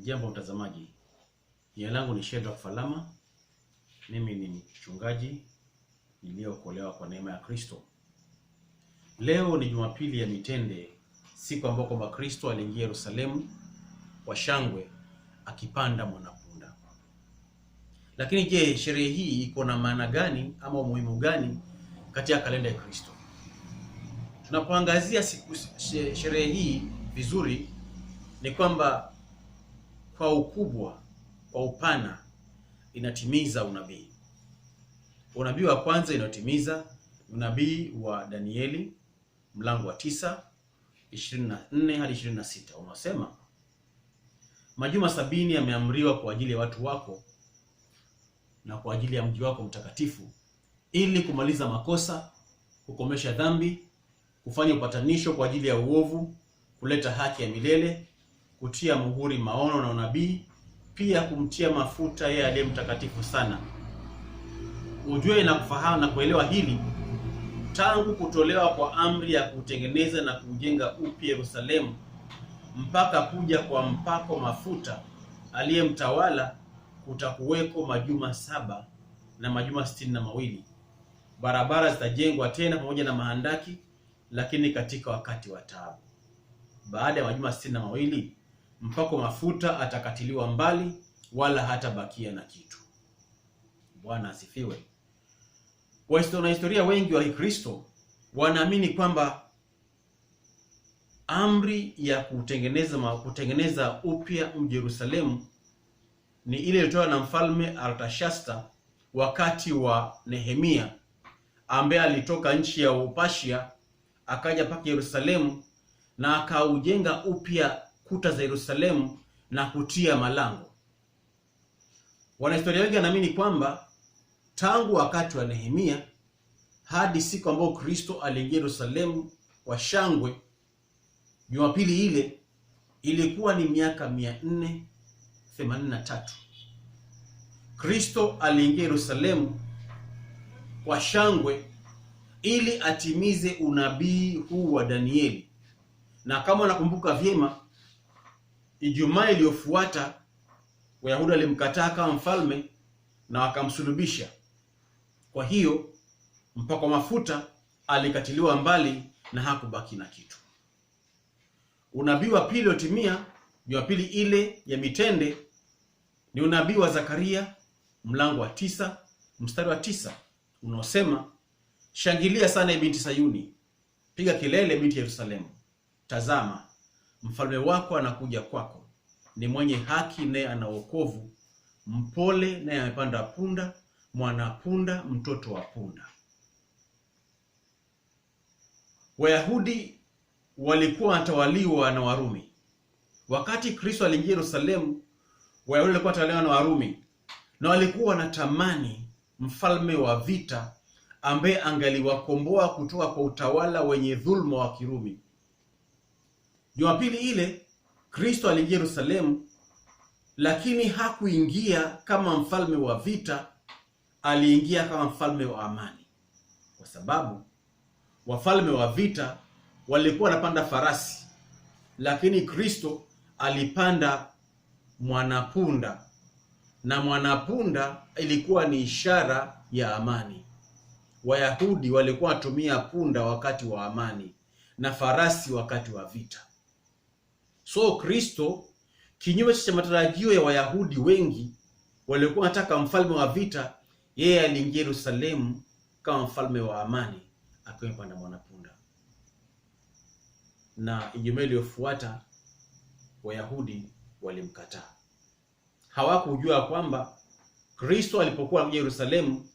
Jambo mtazamaji, jina langu ni Shedrack Falama. Mimi ni mchungaji niliokolewa kwa neema ya Kristo. Leo ni Jumapili ya Mitende, siku ambayo kwamba Kristo aliingia Yerusalemu kwa shangwe akipanda mwanapunda. Lakini je, sherehe hii iko na maana gani ama umuhimu gani katika kalenda ya Kristo? Tunapoangazia sherehe hii vizuri, ni kwamba kwa ukubwa, kwa upana, inatimiza unabii. Unabii wa kwanza inatimiza unabii wa Danieli mlango wa 9:24 hadi 26. Unasema, majuma 70 yameamriwa kwa ajili ya watu wako na kwa ajili ya mji wako mtakatifu, ili kumaliza makosa, kukomesha dhambi, kufanya upatanisho kwa ajili ya uovu, kuleta haki ya milele, kutia muhuri maono na unabii, pia kumtia mafuta yeye aliye mtakatifu sana. Ujue na kufahamu na kuelewa hili, tangu kutolewa kwa amri ya kutengeneza na kujenga upya Yerusalemu mpaka kuja kwa mpako mafuta aliyemtawala, kutakuweko majuma 7 na majuma 62. Barabara zitajengwa tena pamoja na mahandaki, lakini katika wakati wa taabu. Baada ya majuma 62, mpako mafuta atakatiliwa mbali, wala hatabakia na kitu. Bwana asifiwe. Wanahistoria wengi wa Kristo wanaamini kwamba amri ya kutengeneza upya mji Yerusalemu ni ile iliyotolewa na mfalme Artashasta wakati wa Nehemia, ambaye alitoka nchi ya Upashia akaja paka Yerusalemu na akaujenga upya kuta za Yerusalemu na kutia malango. Wanahistoria wengi wanaamini kwamba tangu wakati wa Nehemia hadi siku ambayo Kristo aliingia Yerusalemu kwa shangwe, Jumapili ile ilikuwa ni miaka 483. Kristo aliingia Yerusalemu kwa shangwe ili atimize unabii huu wa Danieli. Na kama nakumbuka vyema, Ijumaa iliyofuata Wayahudi walimkataa kama mfalme na wakamsulubisha. Kwa hiyo mpako mafuta alikatiliwa mbali na hakubaki na kitu. Unabii wa pili uliotimia Jumapili ile ya Mitende ni unabii wa Zakaria mlango wa 9 mstari wa 9 unaosema, shangilia sana binti Sayuni, piga kelele binti Yerusalemu, tazama mfalme wako anakuja kwako, ni mwenye haki naye ana wokovu, mpole naye amepanda punda, mwana punda, mtoto wa punda. Wayahudi walikuwa wanatawaliwa na Warumi. Wakati Kristo aliingia Yerusalemu, Wayahudi walikuwa wanatawaliwa na Warumi, na walikuwa wanatamani mfalme wa vita ambaye angaliwakomboa kutoka kwa utawala wenye dhulma wa Kirumi. Jumapili ile Kristo aliingia Yerusalemu, lakini hakuingia kama mfalme wa vita, aliingia kama mfalme wa amani. Kwa sababu wafalme wa vita walikuwa wanapanda farasi, lakini Kristo alipanda mwanapunda, na mwanapunda ilikuwa ni ishara ya amani. Wayahudi walikuwa watumia punda wakati wa amani na farasi wakati wa vita. So Kristo, kinyume cha matarajio ya Wayahudi wengi walikuwa wanataka mfalme wa vita, yeye aliingia Yerusalemu kama mfalme wa amani akiwa mpanda mwanapunda. Na Ijumaa iliyofuata Wayahudi walimkataa. Hawakujua kwamba Kristo alipokuwa anakuja Yerusalemu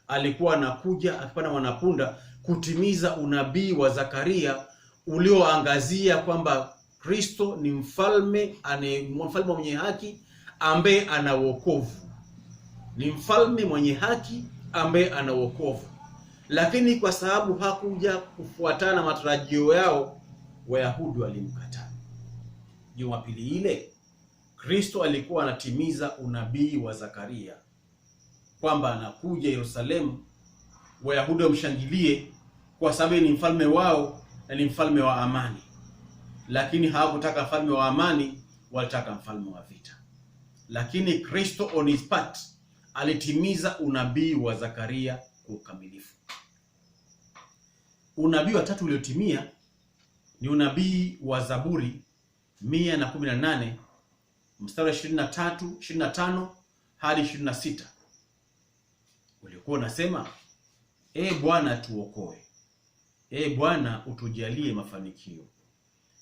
alikuwa anakuja akipanda mwanapunda kutimiza unabii wa Zakaria ulioangazia kwamba Kristo ni mfalme mwenye haki ambaye ana wokovu. Ni mfalme mwenye haki ambaye ana wokovu. Lakini kwa sababu hakuja kufuatana na matarajio yao, Wayahudi walimkataa. Jumapili ile Kristo alikuwa anatimiza unabii wa Zakaria kwamba anakuja Yerusalemu, Wayahudi wamshangilie kwa sababu ni mfalme wao na ni mfalme wa amani. Lakini hawakutaka mfalme wa amani, walitaka mfalme wa vita. Lakini Kristo on his part alitimiza unabii wa Zakaria kwa ukamilifu. Unabii wa tatu uliotimia ni unabii wa Zaburi 118 mstari wa 25 hadi 26. Ulikuwa unasema, Bwana tuokoe. Bwana utujalie mafanikio.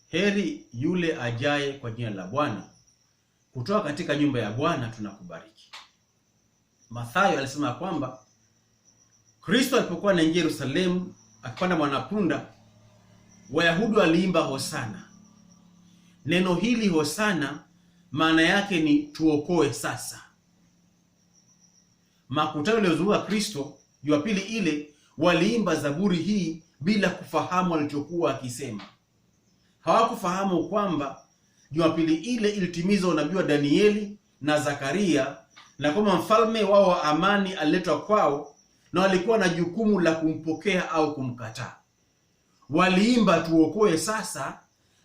Heri yule ajaye kwa jina la Bwana. Kutoka katika nyumba ya Bwana tunakubariki. Mathayo alisema kwamba Kristo alipokuwa anaingia Yerusalemu akipanda mwanapunda, Wayahudi waliimba hosana. Neno hili hosana maana yake ni tuokoe sasa. Makutano yaliyozunguka Kristo Jumapili ile waliimba zaburi hii bila kufahamu alichokuwa akisema. Hawakufahamu kwamba Jumapili ile ilitimiza unabii wa Danieli na Zakaria, na kwamba mfalme wao wa amani aliletwa kwao na walikuwa na jukumu la kumpokea au kumkataa. Waliimba tuokoe sasa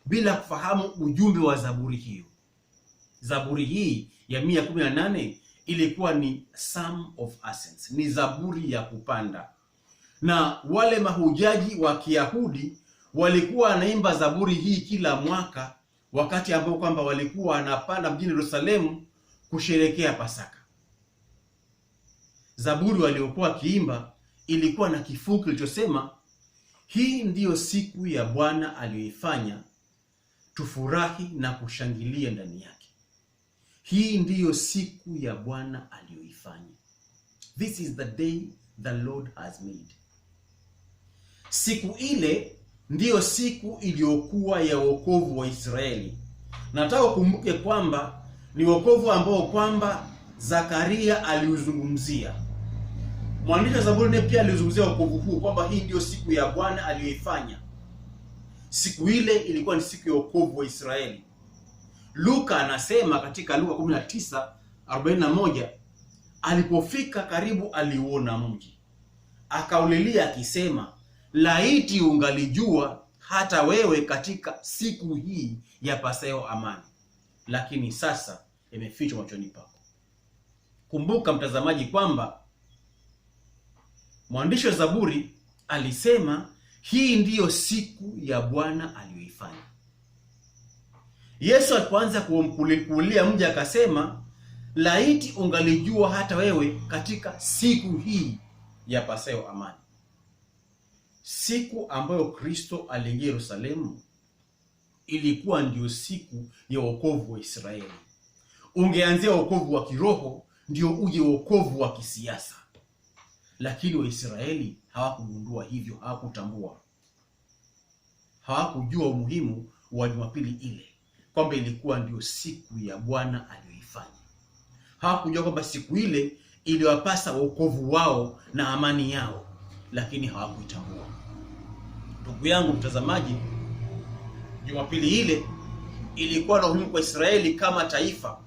bila kufahamu ujumbe wa zaburi hiyo. Zaburi hii ya 118 ilikuwa ni Psalm of Ascents, ni zaburi ya kupanda. Na wale mahujaji wa Kiyahudi walikuwa wanaimba zaburi hii kila mwaka, wakati ambao kwamba walikuwa wanapanda mjini Yerusalemu kusherekea Pasaka. Zaburi waliokuwa kiimba ilikuwa na kifungu kilichosema, hii ndiyo siku ya Bwana aliyoifanya, tufurahi na kushangilia ndani yake. Hii ndiyo siku ya Bwana aliyoifanya. This is the day the Lord has made. Siku ile ndiyo siku iliyokuwa ya wokovu wa Israeli. Nataka ukumbuke kwamba ni wokovu ambao kwamba Zakaria aliuzungumzia. Mwandishi wa Zaburi naye pia aliuzungumzia wokovu huu kwamba hii ndiyo siku ya Bwana aliyoifanya. Siku ile ilikuwa ni siku ya wokovu wa Israeli. Luka anasema katika Luka 19:41, alipofika karibu aliuona mji, akaulilia akisema, laiti ungalijua hata wewe katika siku hii ya pasayo amani, lakini sasa imefichwa machoni pako. Kumbuka mtazamaji kwamba mwandishi wa Zaburi alisema hii ndiyo siku ya Bwana aliyoifanya. Yesu alipoanza kuulia mji akasema, laiti ungalijua hata wewe katika siku hii ya pasayo amani. Siku ambayo Kristo aliingia Yerusalemu ilikuwa ndio siku ya wokovu wa Israeli. Ungeanzia wokovu wa kiroho ndio uje wokovu wa kisiasa. Lakini Waisraeli hawakugundua hivyo, hawakutambua. Hawakujua umuhimu wa Jumapili ile, kwamba ilikuwa ndio siku ya Bwana aliyoifanya. Hawakujua kwamba siku ile iliwapasa wokovu wao na amani yao, lakini hawakuitambua. Ndugu yangu mtazamaji, Jumapili ile ilikuwa na umuhimu kwa Israeli kama taifa,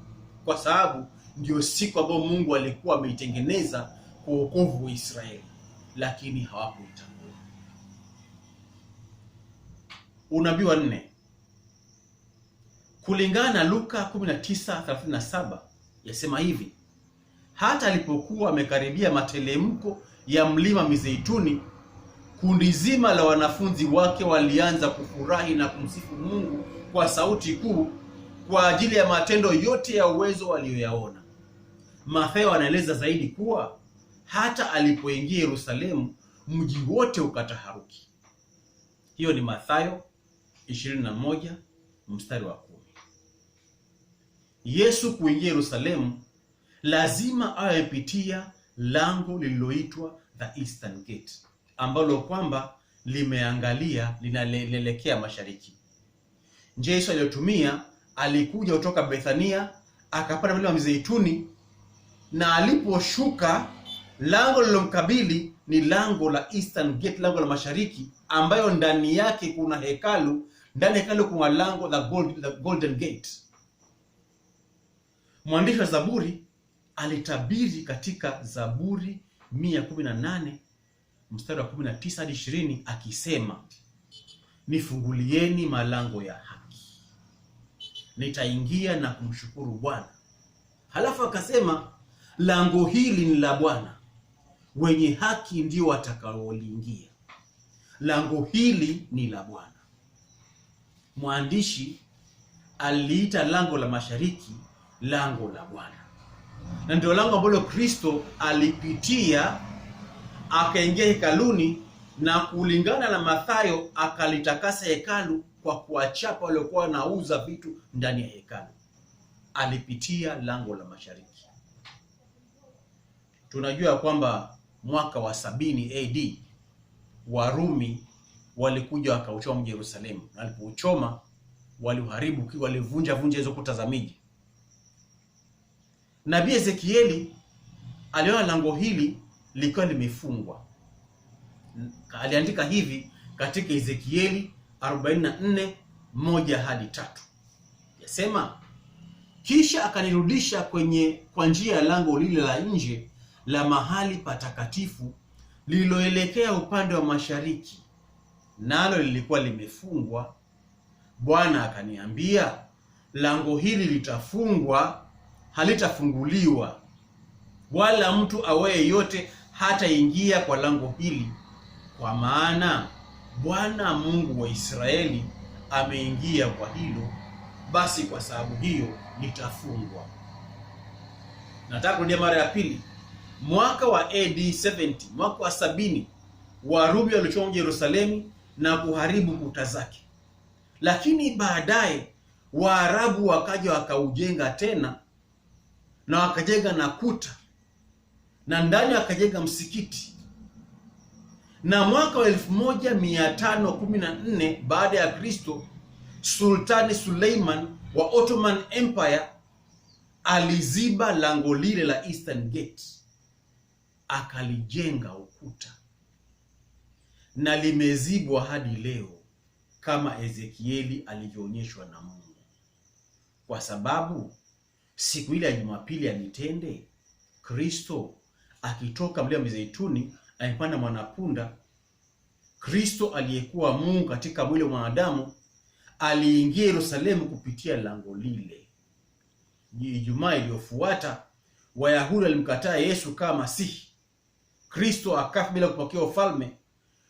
kwa sababu ndio siku ambayo Mungu alikuwa ameitengeneza kwa wokovu wa Israeli, lakini hawakuitambua. Unabii wa 4 kulingana na Luka 19:37 yasema hivi, hata alipokuwa amekaribia matelemko ya mlima Mizeituni, kundi zima la wanafunzi wake walianza kufurahi na kumsifu Mungu kwa sauti kuu kwa ajili ya matendo yote ya uwezo waliyoyaona. Mathayo anaeleza zaidi kuwa hata alipoingia Yerusalemu mji wote ukataharuki. Hiyo ni Mathayo 21 mstari wa 10. Yesu kuingia Yerusalemu lazima awepitia lango lililoitwa the Eastern Gate, ambalo kwamba limeangalia linaelekea mashariki. Njia Yesu aliyotumia, alikuja kutoka Bethania akapanda mlima wa Mizeituni, na aliposhuka lango lilomkabili ni lango la Eastern Gate, lango la mashariki, ambayo ndani yake kuna hekalu. Ndani ya hekalu kuna lango la Golden Gate. Mwandishi wa Zaburi alitabiri katika Zaburi 118 mstari wa 19 hadi 20 akisema, nifungulieni malango ya haki, nitaingia na kumshukuru Bwana. Halafu akasema, lango hili ni la Bwana, wenye haki ndio watakaoliingia. Lango hili ni la Bwana. Mwandishi aliita lango la mashariki lango la Bwana, na ndio lango ambalo Kristo alipitia akaingia hekaluni, na kulingana na Mathayo akalitakasa hekalu kwa kuwachapa waliokuwa wanauza vitu ndani ya hekalu. Alipitia lango la mashariki. Tunajua kwamba mwaka wa 70 AD Warumi walikuja wakauchoma mji Yerusalemu. Walipouchoma waliharibu, walivunja hizo kuta za miji. Nabii Ezekieli aliona lango hili likiwa limefungwa. Aliandika hivi katika Ezekieli 44:1-3. Yasema, kisha akanirudisha kwa njia ya lango lile la nje la mahali patakatifu lililoelekea upande wa mashariki, nalo lilikuwa limefungwa. Bwana akaniambia, lango hili litafungwa, halitafunguliwa, wala mtu awaye yote hataingia kwa lango hili, kwa maana Bwana Mungu wa Israeli ameingia kwa hilo, basi kwa sababu hiyo litafungwa. Nataka kurudia mara ya pili. Mwaka wa AD 70, mwaka wa 70, Warumi walichoma Yerusalemu na kuharibu kuta zake. Lakini baadaye Waarabu wakaja wakaujenga tena, na wakajenga na kuta, na ndani wakajenga msikiti. Na mwaka wa 1514 baada ya Kristo, Sultani Suleiman wa Ottoman Empire aliziba lango lile la Eastern Gate, akalijenga ukuta, na limezibwa hadi leo kama Ezekieli alivyoonyeshwa na Mungu, kwa sababu siku ile ya Jumapili ya Mitende, Kristo akitoka mlima wa Mizeituni alipanda mwanapunda. Kristo aliyekuwa Mungu katika mwili wa mwanadamu aliingia Yerusalemu kupitia lango lile. Ijumaa iliyofuata Wayahudi walimkataa Yesu kama Masihi. Kristo akafa bila kupokea ufalme,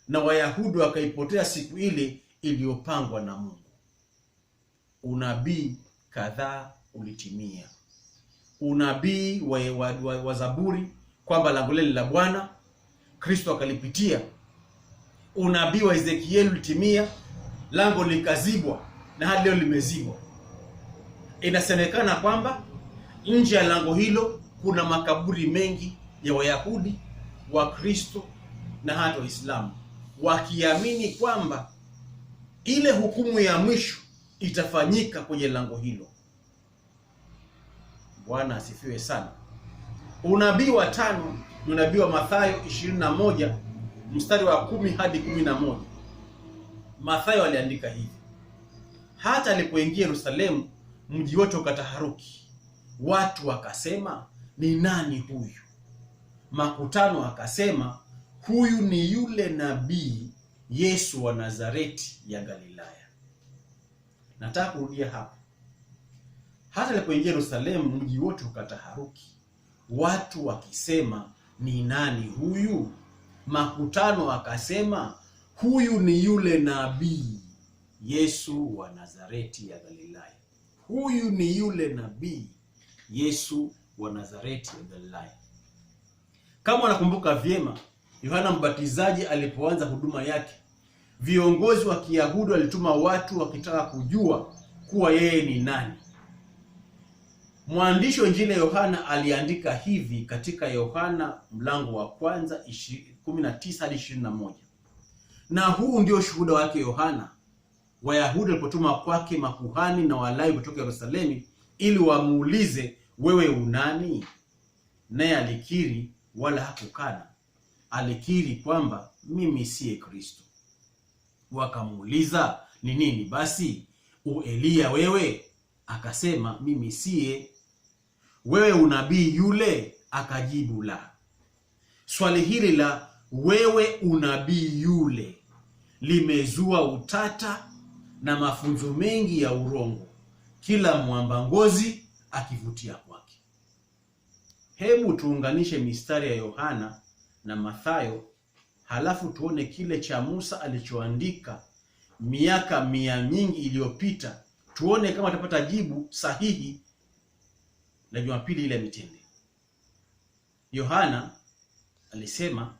na Wayahudi wakaipotea siku ile iliyopangwa na Mungu. Unabii kadhaa ulitimia. Unabii wa Zaburi kwamba lango lile la Bwana, Kristo akalipitia. Unabii wa Ezekieli ulitimia, lango likazibwa na hadi leo limezibwa. Inasemekana kwamba nje ya lango hilo kuna makaburi mengi ya Wayahudi, Wakristo na hata Waislamu, wakiamini kwamba ile hukumu ya mwisho itafanyika kwenye lango hilo. Bwana asifiwe sana. Unabii wa 5 ni unabii wa Mathayo 21 mstari wa 10-11. Mathayo aliandika hivi: hata alipoingia Yerusalemu, mji wote ukataharuki. Watu wakasema, ni nani huyu? Makutano akasema, huyu ni yule nabii Yesu wa Nazareti ya Galilaya. Nataka kurudia hapa. Hata alipoingia Yerusalemu, mji wote ukataharuki. Watu wakisema, ni nani huyu? Makutano akasema, huyu ni yule nabii Yesu wa Nazareti ya Galilaya. Huyu ni yule nabii Yesu wa Nazareti ya Galilaya. Kama unakumbuka vyema, Yohana Mbatizaji alipoanza huduma yake, viongozi wa Kiyahudi walituma watu wakitaka kujua kuwa yeye ni nani. Mwandishi wa Injili Yohana aliandika hivi katika Yohana mlango wa 1:19-21. Na huu ndio shuhuda wake Yohana, Wayahudi walipotuma kwake makuhani na Walawi kutoka Yerusalemu ili wamuulize, wewe unani? Naye alikiri wala hakukana. Alikiri kwamba mimi siye Kristo. Wakamuuliza, ni nini basi? Elia wewe? Akasema, mimi siye. Wewe unabii yule? Akajibu, la. Swali hili la wewe unabii yule limezua utata na mafunzo mengi ya urongo kila mwamba ngozi akivutia kwake. Hebu tuunganishe mistari ya Yohana na Mathayo, halafu tuone kile cha Musa alichoandika miaka 100 nyingi iliyopita, tuone kama tutapata jibu sahihi la Jumapili ile ya mitende. Yohana alisema,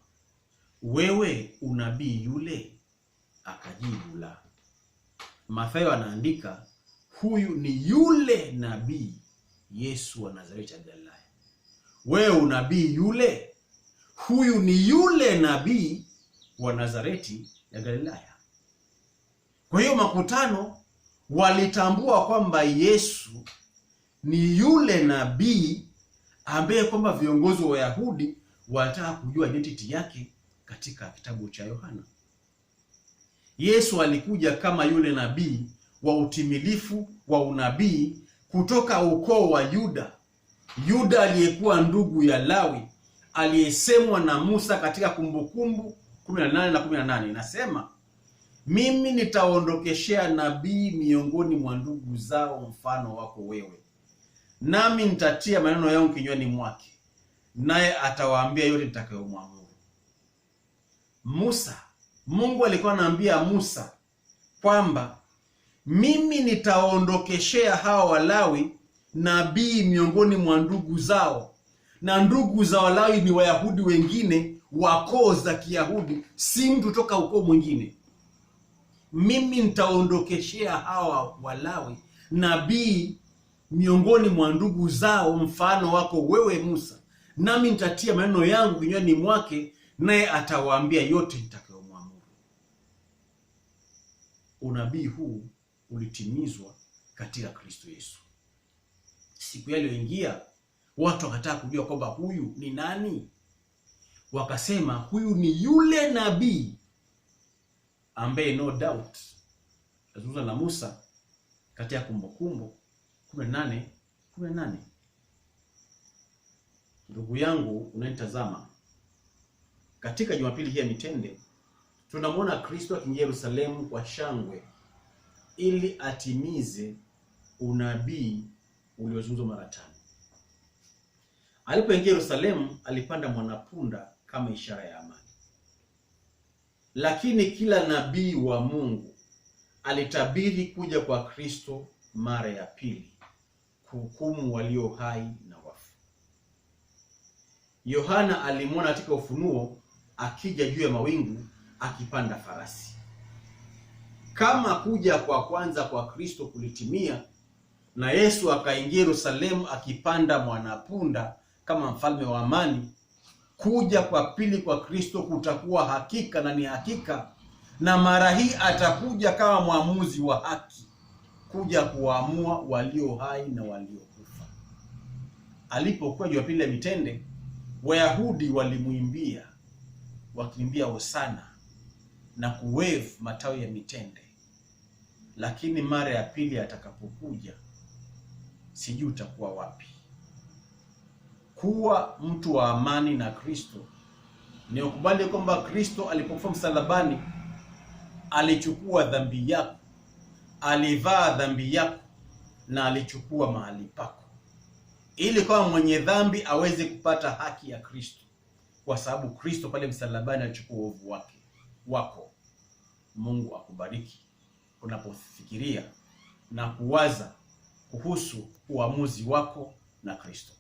wewe unabii yule? Akajibu, la. Mathayo anaandika, huyu ni yule nabii Yesu wa Nazareti ya Galilaya. Wewe unabii yule? Huyu ni yule nabii wa Nazareti ya Galilaya. Kwa hiyo makutano walitambua kwamba Yesu ni yule nabii ambaye kwamba viongozi wa Wayahudi walitaka kujua identity yake katika kitabu cha Yohana. Yesu alikuja kama yule nabii wa utimilifu wa unabii kutoka ukoo wa Yuda. Yuda aliyekuwa ndugu ya Lawi, aliyesemwa na Musa katika Kumbukumbu 18 na 18. Inasema, mimi nitaondokeshea nabii miongoni mwa ndugu zao mfano wako wewe, nami nitatia maneno yangu kinywani mwake, naye atawaambia yote nitakayomwamuru. Mungu alikuwa anaambia Musa kwamba mimi nitaondokeshea hawa Walawi nabii miongoni mwa ndugu zao, na ndugu za Walawi ni Wayahudi wengine wa koo za Kiyahudi, si mtu toka ukoo mwingine. Mimi nitaondokeshea hawa Walawi nabii miongoni mwa ndugu zao mfano wako wewe Musa, nami nitatia maneno yangu kinywani mwake, naye atawaambia yote nitakayomwamuru. Unabii huu ulitimizwa katika Kristo Yesu. Siku ile iliyoingia, watu wakataka kujua kwamba huyu ni nani. Wakasema huyu ni yule nabii ambaye no doubt azungumza na Musa katika Kumbukumbu 18:18. Ndugu yangu unanitazama, katika Jumapili hii ya mitende tunamwona Kristo akiingia Yerusalemu kwa shangwe ili atimize unabii uliozungumzwa mara 5. Alipoingia Yerusalemu alipanda mwanapunda kama ishara ya amani. Lakini kila nabii wa Mungu alitabiri kuja kwa Kristo mara ya pili, kuhukumu walio hai na wafu. Yohana alimwona katika Ufunuo akija juu ya mawingu akipanda farasi. Kama kuja kwa kwanza kwa Kristo kulitimia na Yesu akaingia Yerusalemu akipanda mwanapunda kama mfalme wa amani, kuja kwa pili kwa Kristo kutakuwa hakika na ni hakika, na mara hii atakuja kama mwamuzi wa haki, kuja kuamua walio hai na waliokufa. Alipokuwa Jumapili ya mitende, Wayahudi walimwimbia, wakiimbia hosana na kuwave matawi ya mitende. Lakini mara ya pili atakapokuja, sijui utakuwa wapi. Kuwa mtu wa amani na Kristo ni ukubali kwamba Kristo alipokufa msalabani alichukua dhambi yako, alivaa dhambi yako na alichukua mahali pako, ili kama mwenye dhambi aweze kupata haki ya Kristo, kwa sababu Kristo pale msalabani alichukua uovu wako. Mungu akubariki unapofikiria na kuwaza kuhusu uamuzi wako na Kristo.